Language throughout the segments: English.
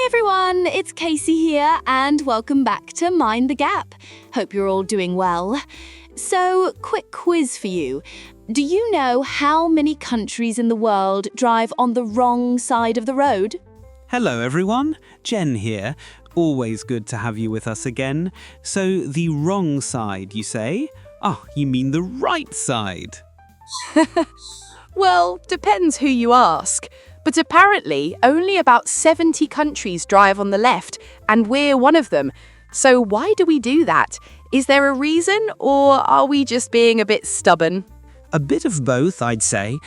Hi everyone, it's Casey here and welcome back to Mind the Gap. Hope you're all doing well. So, quick quiz for you. Do you know how many countries in the world drive on the wrong side of the road? Hello everyone, Jen here. Always good to have you with us again. So, the wrong side, you say? Oh, you mean the right side. Well, depends who you ask. But apparently, only about 70 countries drive on the left, and we're one of them. So why do we do that? Is there a reason, or are we just being a bit stubborn? A bit of both, I'd say.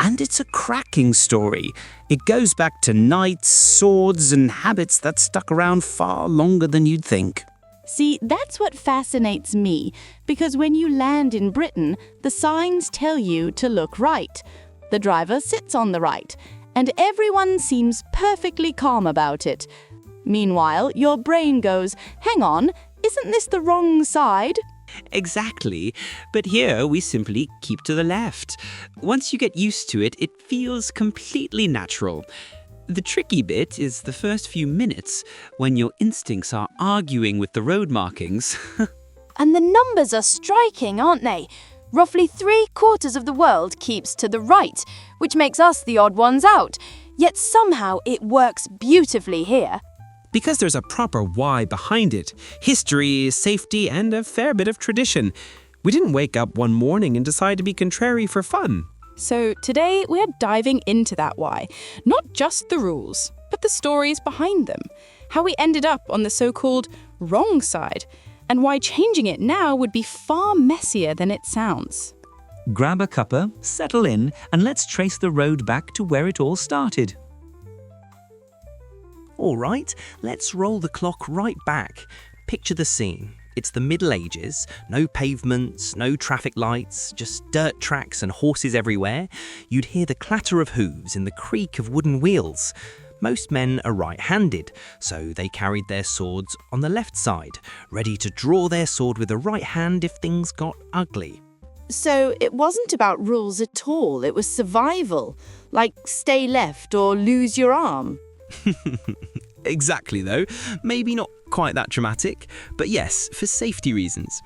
And it's a cracking story. It goes back to knights, swords, and habits that stuck around far longer than you'd think. See, that's what fascinates me, because when you land in Britain, the signs tell you to look right. The driver sits on the right, and everyone seems perfectly calm about it. Meanwhile, your brain goes, hang on, isn't this the wrong side? Exactly. But here we simply keep to the left. Once you get used to it, it feels completely natural. The tricky bit is the first few minutes when your instincts are arguing with the road markings. And the numbers are striking, aren't they? Roughly 3/4 of the world keeps to the right, which makes us the odd ones out. Yet somehow it works beautifully here. Because there's a proper why behind it. History, safety, and a fair bit of tradition. We didn't wake up one morning and decide to be contrary for fun. So today we're diving into that why. Not just the rules, but the stories behind them. How we ended up on the so-called wrong side, and why changing it now would be far messier than it sounds. Grab a cuppa, settle in, and let's trace the road back to where it all started. All right, let's roll the clock right back. Picture the scene. It's the Middle Ages, no pavements, no traffic lights, just dirt tracks and horses everywhere. You'd hear the clatter of hooves and the creak of wooden wheels. Most men are right-handed, so they carried their swords on the left side, ready to draw their sword with the right hand if things got ugly. So it wasn't about rules at all, it was survival. Like stay left or lose your arm. Exactly though, maybe not quite that dramatic, but yes, for safety reasons.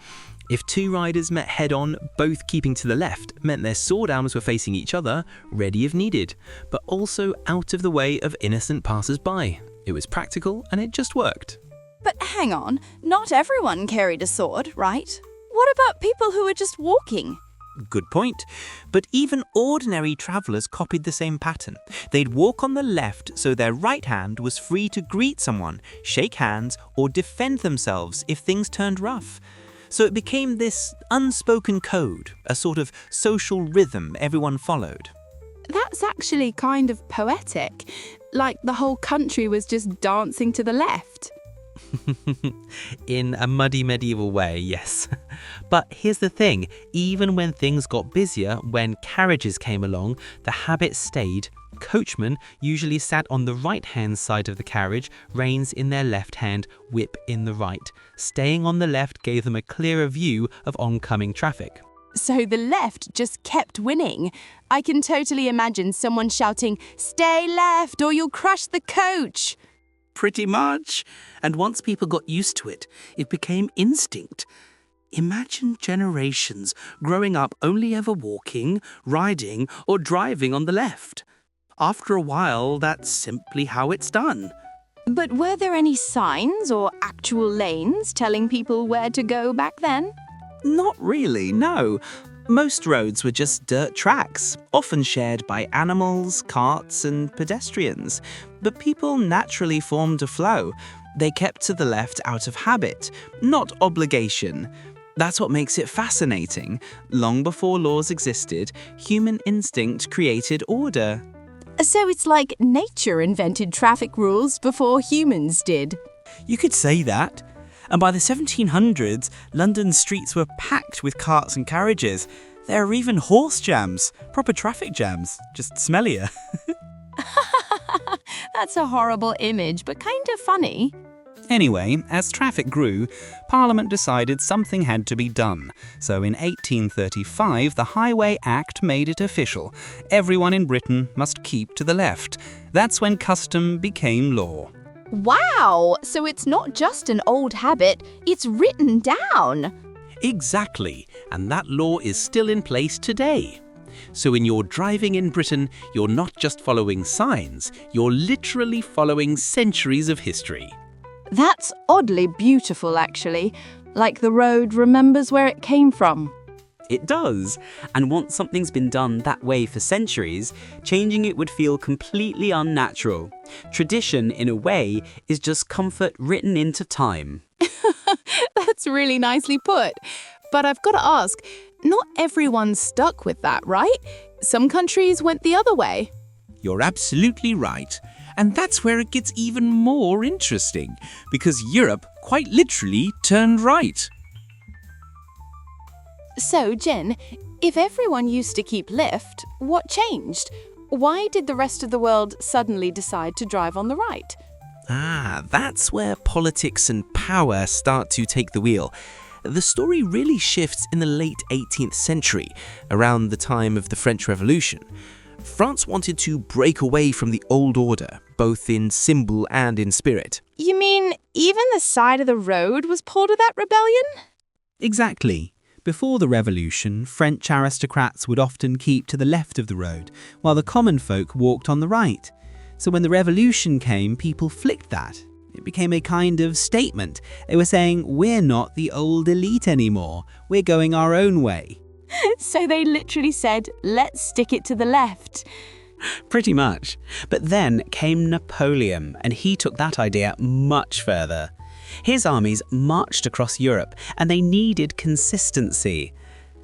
If two riders met head-on, both keeping to the left, meant their sword arms were facing each other, ready if needed, but also out of the way of innocent passers-by. It was practical and it just worked. But hang on, not everyone carried a sword, right? What about people who were just walking? Good point. But even ordinary travellers copied the same pattern. They'd walk on the left so their right hand was free to greet someone, shake hands, or defend themselves if things turned rough. So it became this unspoken code, a sort of social rhythm everyone followed. That's actually kind of poetic. Like the whole country was just dancing to the left. In a muddy medieval way, yes. But here's the thing, even when things got busier, when carriages came along, the habit stayed. Coachmen usually sat on the right-hand side of the carriage, reins in their left hand, whip in the right. Staying on the left gave them a clearer view of oncoming traffic. So the left just kept winning. I can totally imagine someone shouting, "Stay left or you'll crush the coach." Pretty much. And once people got used to it, it became instinct. Imagine generations growing up only ever walking, riding, or driving on the left. After a while, that's simply how it's done. But were there any signs or actual lanes telling people where to go back then? Not really, no. Most roads were just dirt tracks, often shared by animals, carts, and pedestrians. But people naturally formed a flow. They kept to the left out of habit, not obligation. That's what makes it fascinating. Long before laws existed, human instinct created order. So it's like nature invented traffic rules before humans did. You could say that. And by the 1700s, London's streets were packed with carts and carriages. There are even horse jams, proper traffic jams, just smellier. That's a horrible image, but kind of funny. Anyway, as traffic grew, Parliament decided something had to be done. So in 1835, the Highway Act made it official. Everyone in Britain must keep to the left. That's when custom became law. Wow, so it's not just an old habit, it's written down. Exactly, and that law is still in place today. So when you're driving in Britain, you're not just following signs, you're literally following centuries of history. That's oddly beautiful, actually. Like the road remembers where it came from. It does. And once something's been done that way for centuries, changing it would feel completely unnatural. Tradition, in a way, is just comfort written into time. That's really nicely put. But I've got to ask, not everyone's stuck with that, right? Some countries went the other way. You're absolutely right. And that's where it gets even more interesting, because Europe quite literally turned right. So, Jen, if everyone used to keep left, what changed? Why did the rest of the world suddenly decide to drive on the right? That's where politics and power start to take the wheel. The story really shifts in the late 18th century, around the time of the French Revolution. France wanted to break away from the old order, both in symbol and in spirit. You mean even the side of the road was part of that rebellion? Exactly. Before the revolution, French aristocrats would often keep to the left of the road, while the common folk walked on the right. So when the revolution came, people flicked that. It became a kind of statement. They were saying, we're not the old elite anymore. We're going our own way. So they literally said, let's stick it to the left. Pretty much. But then came Napoleon, and he took that idea much further. His armies marched across Europe, and they needed consistency.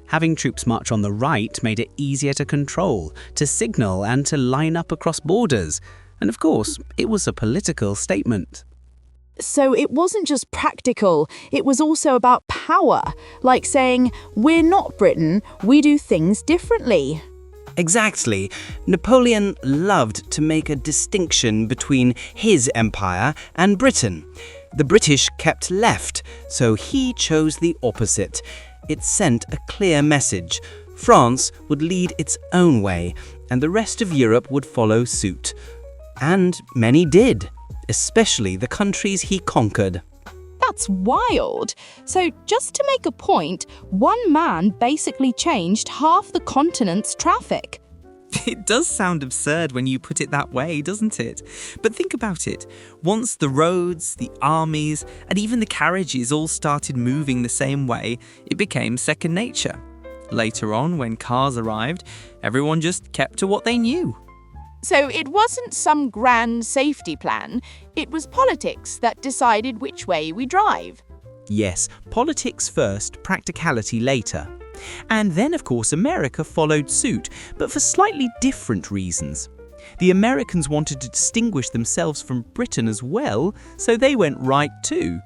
Having troops march on the right made it easier to control, to signal, and to line up across borders. And of course, it was a political statement. So it wasn't just practical, it was also about power, like saying, we're not Britain, we do things differently. Exactly. Napoleon loved to make a distinction between his empire and Britain. The British kept left, so he chose the opposite. It sent a clear message. France would lead its own way, and the rest of Europe would follow suit. And many did, especially the countries he conquered. That's wild. So just to make a point, one man basically changed half the continent's traffic. It does sound absurd when you put it that way, doesn't it? But think about it. Once the roads, the armies, and even the carriages all started moving the same way, it became second nature. Later on, when cars arrived, everyone just kept to what they knew. So it wasn't some grand safety plan, it was politics that decided which way we drive. Yes, politics first, practicality later. And then, of course, America followed suit, but for slightly different reasons. The Americans wanted to distinguish themselves from Britain as well, so they went right too.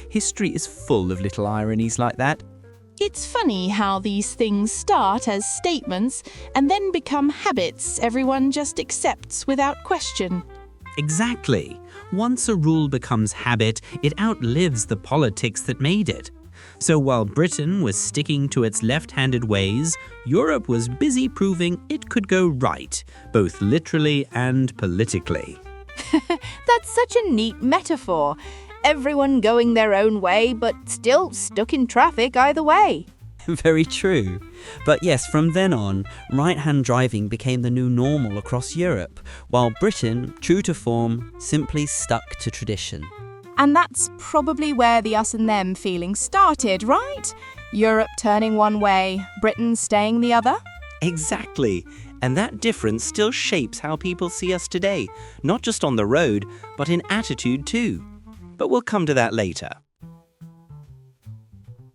History is full of little ironies like that. It's funny how these things start as statements and then become habits everyone just accepts without question. Exactly. Once a rule becomes habit, it outlives the politics that made it. So while Britain was sticking to its left-handed ways, Europe was busy proving it could go right, both literally and politically. That's such a neat metaphor. Everyone going their own way, but still stuck in traffic either way. Very true. But yes, from then on, right-hand driving became the new normal across Europe, while Britain, true to form, simply stuck to tradition. And that's probably where the us and them feeling started, right? Europe turning one way, Britain staying the other? Exactly. And that difference still shapes how people see us today, not just on the road, but in attitude too. But we'll come to that later.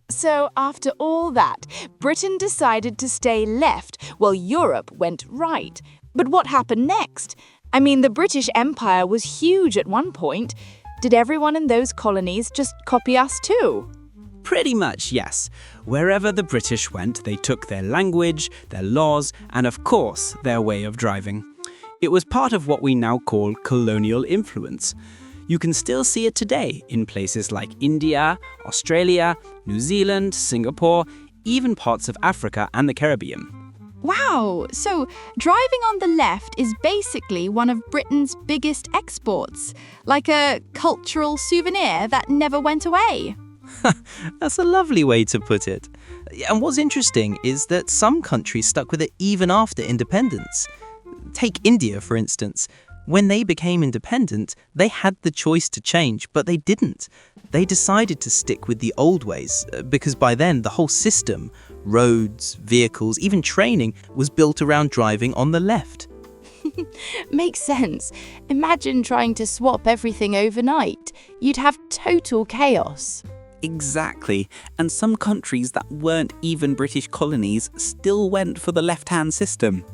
So after all that, Britain decided to stay left while Europe went right. But what happened next? I mean, the British Empire was huge at one point. Did everyone in those colonies just copy us too? Pretty much, yes. Wherever the British went, they took their language, their laws, and of course, their way of driving. It was part of what we now call colonial influence. You can still see it today in places like India, Australia, New Zealand, Singapore, even parts of Africa and the Caribbean. Wow, so driving on the left is basically one of Britain's biggest exports, like a cultural souvenir that never went away. That's a lovely way to put it. And what's interesting is that some countries stuck with it even after independence. Take India, for instance. When they became independent, they had the choice to change, but they didn't. They decided to stick with the old ways, because by then the whole system, roads, vehicles, even training, was built around driving on the left. Makes sense. Imagine trying to swap everything overnight. You'd have total chaos. Exactly. And some countries that weren't even British colonies still went for the left-hand system.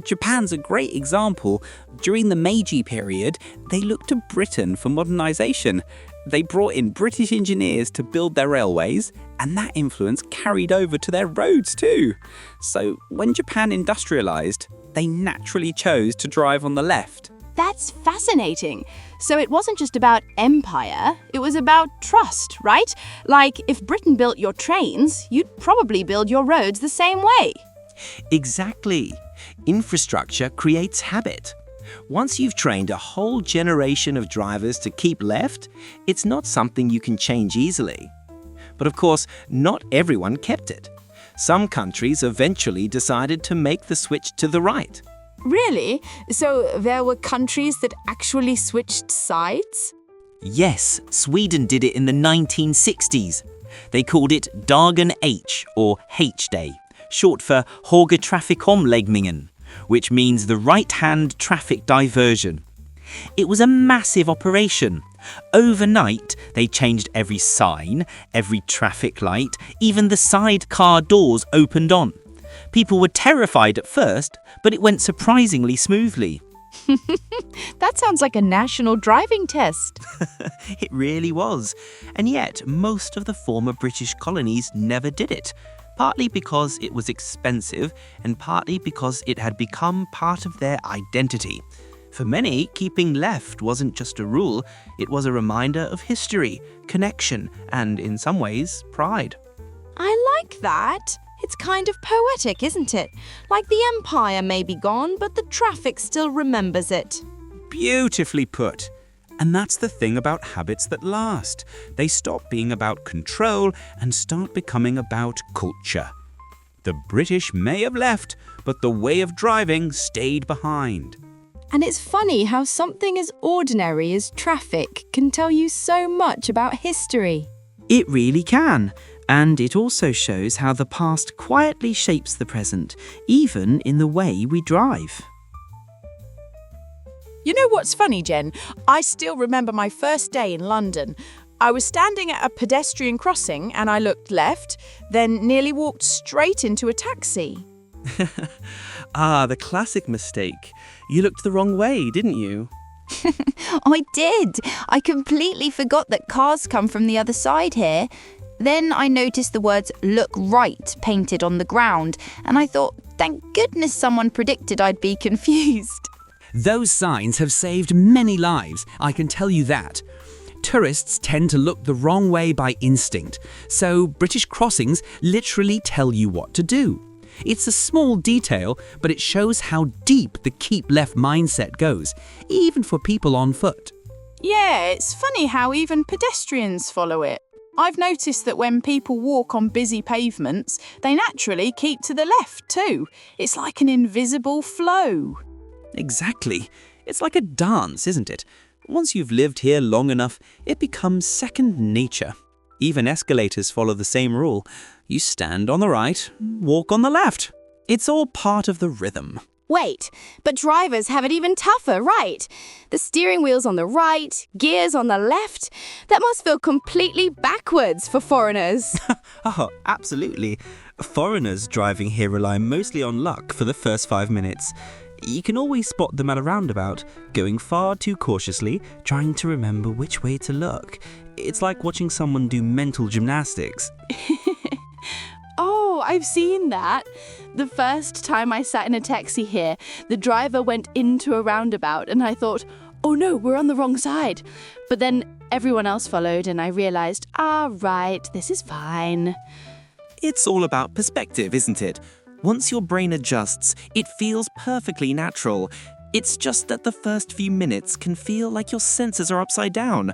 Japan's a great example. During the Meiji period, they looked to Britain for modernisation. They brought in British engineers to build their railways, and that influence carried over to their roads too. So when Japan industrialised, they naturally chose to drive on the left. That's fascinating. So it wasn't just about empire, it was about trust, right? Like, if Britain built your trains, you'd probably build your roads the same way. Exactly. Infrastructure creates habit. Once you've trained a whole generation of drivers to keep left, it's not something you can change easily. But of course, not everyone kept it. Some countries eventually decided to make the switch to the right. Really? So there were countries that actually switched sides? Yes, Sweden did it in the 1960s. They called it Dagen H, or H-Day, short for Högertrafikomläggningen, which means the right-hand traffic diversion. It was a massive operation. Overnight, they changed every sign, every traffic light, even the sidecar doors opened on. People were terrified at first, but it went surprisingly smoothly. That sounds like a national driving test. It really was. And yet, most of the former British colonies never did it. Partly because it was expensive, and partly because it had become part of their identity. For many, keeping left wasn't just a rule, it was a reminder of history, connection, and in some ways, pride. I like that. It's kind of poetic, isn't it? Like the empire may be gone, but the traffic still remembers it. Beautifully put. And that's the thing about habits that last. They stop being about control and start becoming about culture. The British may have left, but the way of driving stayed behind. And it's funny how something as ordinary as traffic can tell you so much about history. It really can. And it also shows how the past quietly shapes the present, even in the way we drive. You know what's funny, Jen? I still remember my first day in London. I was standing at a pedestrian crossing and I looked left, then nearly walked straight into a taxi. The classic mistake. You looked the wrong way, didn't you? I did. I completely forgot that cars come from the other side here. Then I noticed the words "look right" painted on the ground, and I thought, thank goodness someone predicted I'd be confused. Those signs have saved many lives, I can tell you that. Tourists tend to look the wrong way by instinct, so British crossings literally tell you what to do. It's a small detail, but it shows how deep the keep left mindset goes, even for people on foot. Yeah, it's funny how even pedestrians follow it. I've noticed that when people walk on busy pavements, they naturally keep to the left too. It's like an invisible flow. Exactly. It's like a dance, isn't it? Once you've lived here long enough, it becomes second nature. Even escalators follow the same rule. You stand on the right, walk on the left. It's all part of the rhythm. Wait, but drivers have it even tougher, right? The steering wheel's on the right, gears on the left. That must feel completely backwards for foreigners. Oh, absolutely. Foreigners driving here rely mostly on luck for the first 5 minutes. You can always spot them at a roundabout, going far too cautiously, trying to remember which way to look. It's like watching someone do mental gymnastics. Oh, I've seen that. The first time I sat in a taxi here, the driver went into a roundabout and I thought, oh no, we're on the wrong side. But then everyone else followed and I realised, right, this is fine. It's all about perspective, isn't it? Once your brain adjusts, it feels perfectly natural. It's just that the first few minutes can feel like your senses are upside down.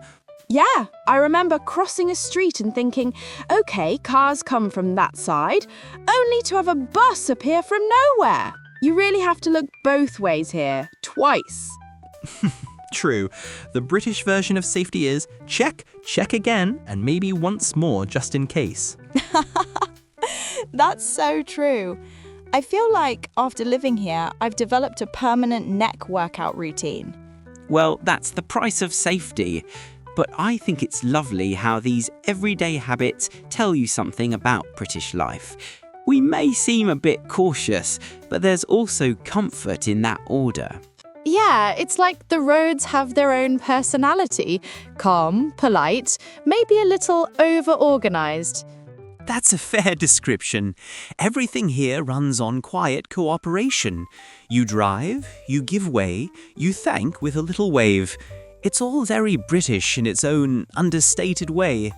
Yeah, I remember crossing a street and thinking, okay, cars come from that side, only to have a bus appear from nowhere. You really have to look both ways here, twice. True. The British version of safety is check, check again, and maybe once more just in case. That's so true. I feel like after living here, I've developed a permanent neck workout routine. Well, that's the price of safety. But I think it's lovely how these everyday habits tell you something about British life. We may seem a bit cautious, but there's also comfort in that order. Yeah, it's like the roads have their own personality. Calm, polite, maybe a little over-organized. That's a fair description. Everything here runs on quiet cooperation. You drive, you give way, you thank with a little wave. It's all very British in its own understated way.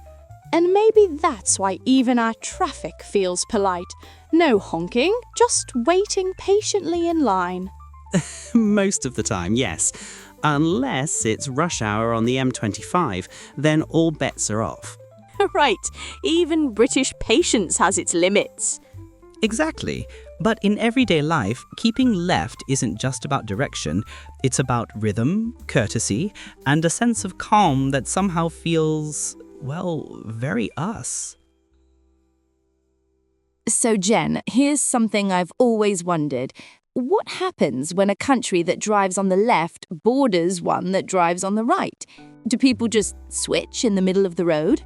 And maybe that's why even our traffic feels polite. No honking, just waiting patiently in line. Most of the time, yes. Unless it's rush hour on the M25, then all bets are off. Right, even British patience has its limits. Exactly. But in everyday life, keeping left isn't just about direction. It's about rhythm, courtesy, and a sense of calm that somehow feels, well, very us. So Jen, here's something I've always wondered. What happens when a country that drives on the left borders one that drives on the right? Do people just switch in the middle of the road?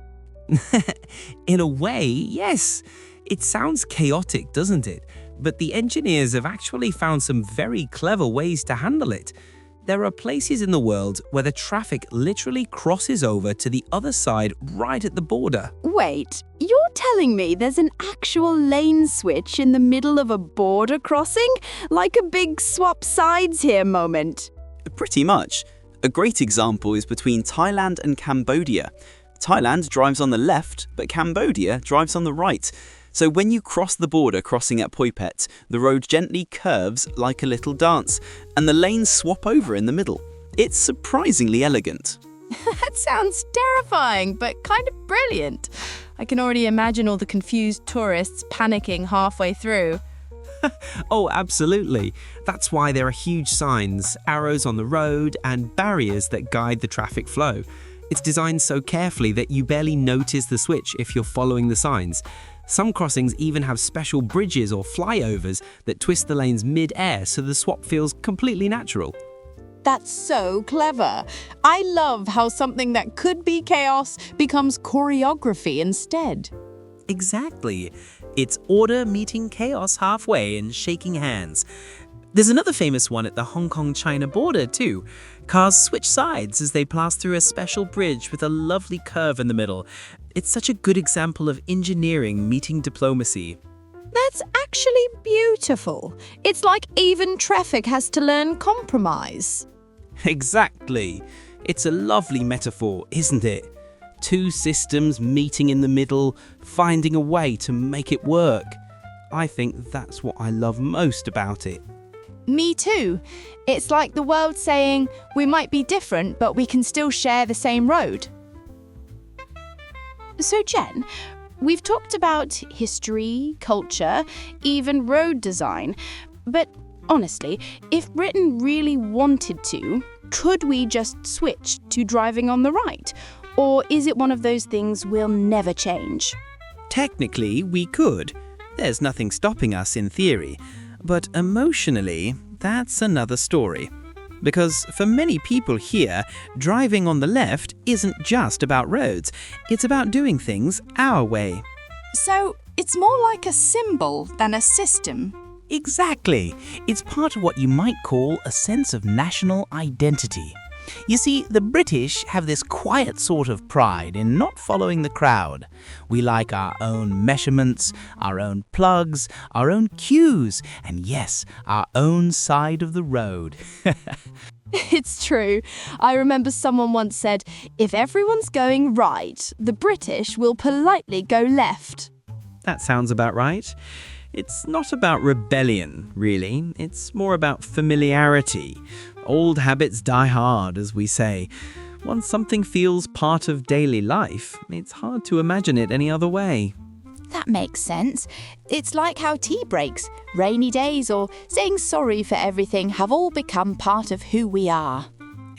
In a way, yes. It sounds chaotic, doesn't it? But the engineers have actually found some very clever ways to handle it. There are places in the world where the traffic literally crosses over to the other side right at the border. Wait, you're telling me there's an actual lane switch in the middle of a border crossing? Like a big swap sides here moment. Pretty much. A great example is between Thailand and Cambodia. Thailand drives on the left, but Cambodia drives on the right. So when you cross the border crossing at Phoi Phet, the road gently curves like a little dance, and the lanes swap over in the middle. It's surprisingly elegant. That sounds terrifying, but kind of brilliant. I can already imagine all the confused tourists panicking halfway through. Oh, absolutely. That's why there are huge signs, arrows on the road, and barriers that guide the traffic flow. It's designed so carefully that you barely notice the switch if you're following the signs. Some crossings even have special bridges or flyovers that twist the lanes mid-air so the swap feels completely natural. That's so clever. I love how something that could be chaos becomes choreography instead. Exactly. It's order meeting chaos halfway and shaking hands. There's another famous one at the Hong Kong-China border too. Cars switch sides as they pass through a special bridge with a lovely curve in the middle. It's such a good example of engineering meeting diplomacy. That's actually beautiful. It's like even traffic has to learn compromise. Exactly. It's a lovely metaphor, isn't it? Two systems meeting in the middle, finding a way to make it work. I think that's what I love most about it. Me too. It's like the world saying, we might be different, but we can still share the same road. So Jen, we've talked about history, culture, even road design. But honestly, if Britain really wanted to, could we just switch to driving on the right? Or is it one of those things we'll never change? Technically, we could. There's nothing stopping us in theory. But emotionally, that's another story. Because for many people here, driving on the left isn't just about roads. It's about doing things our way. So it's more like a symbol than a system. Exactly. It's part of what you might call a sense of national identity. You see, the British have this quiet sort of pride in not following the crowd. We like our own measurements, our own plugs, our own cues, and yes, our own side of the road. It's true. I remember someone once said, if everyone's going right, the British will politely go left. That sounds about right. It's not about rebellion, really. It's more about familiarity. Old habits die hard, as we say. Once something feels part of daily life, it's hard to imagine it any other way. That makes sense. It's like how tea breaks, rainy days, or saying sorry for everything have all become part of who we are.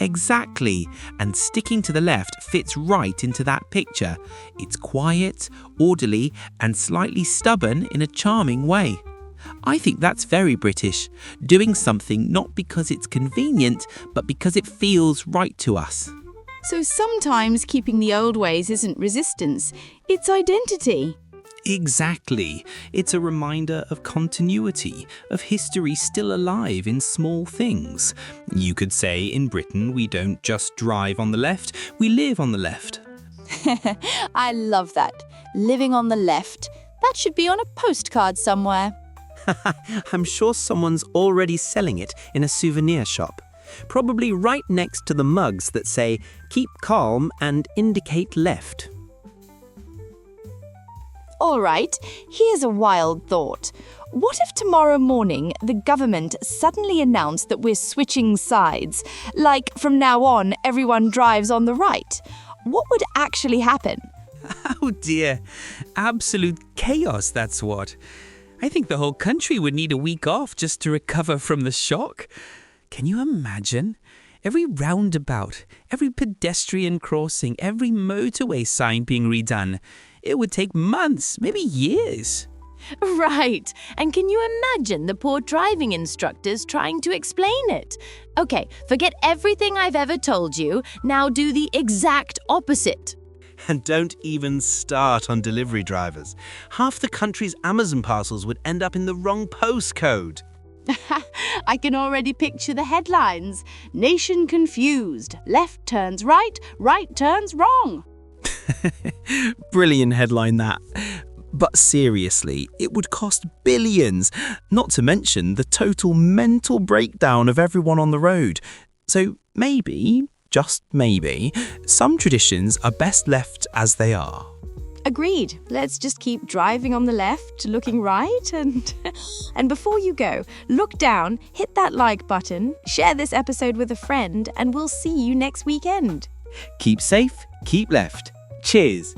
Exactly, and sticking to the left fits right into that picture. It's quiet, orderly, and slightly stubborn in a charming way. I think that's very British, doing something not because it's convenient, but because it feels right to us. So sometimes keeping the old ways isn't resistance, it's identity. Exactly. It's a reminder of continuity, of history still alive in small things. You could say in Britain we don't just drive on the left, we live on the left. I love that. Living on the left. That should be on a postcard somewhere. I'm sure someone's already selling it in a souvenir shop. Probably right next to the mugs that say, "Keep calm and indicate left." All right, here's a wild thought. What if tomorrow morning the government suddenly announced that we're switching sides? Like, from now on, everyone drives on the right. What would actually happen? Oh dear. Absolute chaos, that's what. I think the whole country would need a week off just to recover from the shock. Can you imagine? Every roundabout, every pedestrian crossing, every motorway sign being redone. It would take months, maybe years. Right. And can you imagine the poor driving instructors trying to explain it? Okay, forget everything I've ever told you. Now do the exact opposite. And don't even start on delivery drivers. Half the country's Amazon parcels would end up in the wrong postcode. I can already picture the headlines. Nation confused. Left turns right, right turns wrong. Brilliant headline that. But seriously, it would cost billions, not to mention the total mental breakdown of everyone on the road. So maybe, just maybe, some traditions are best left as they are. Agreed. Let's just keep driving on the left, looking right, and before you go, look down, hit that like button, share this episode with a friend, and we'll see you next weekend. Keep safe, keep left. Cheers.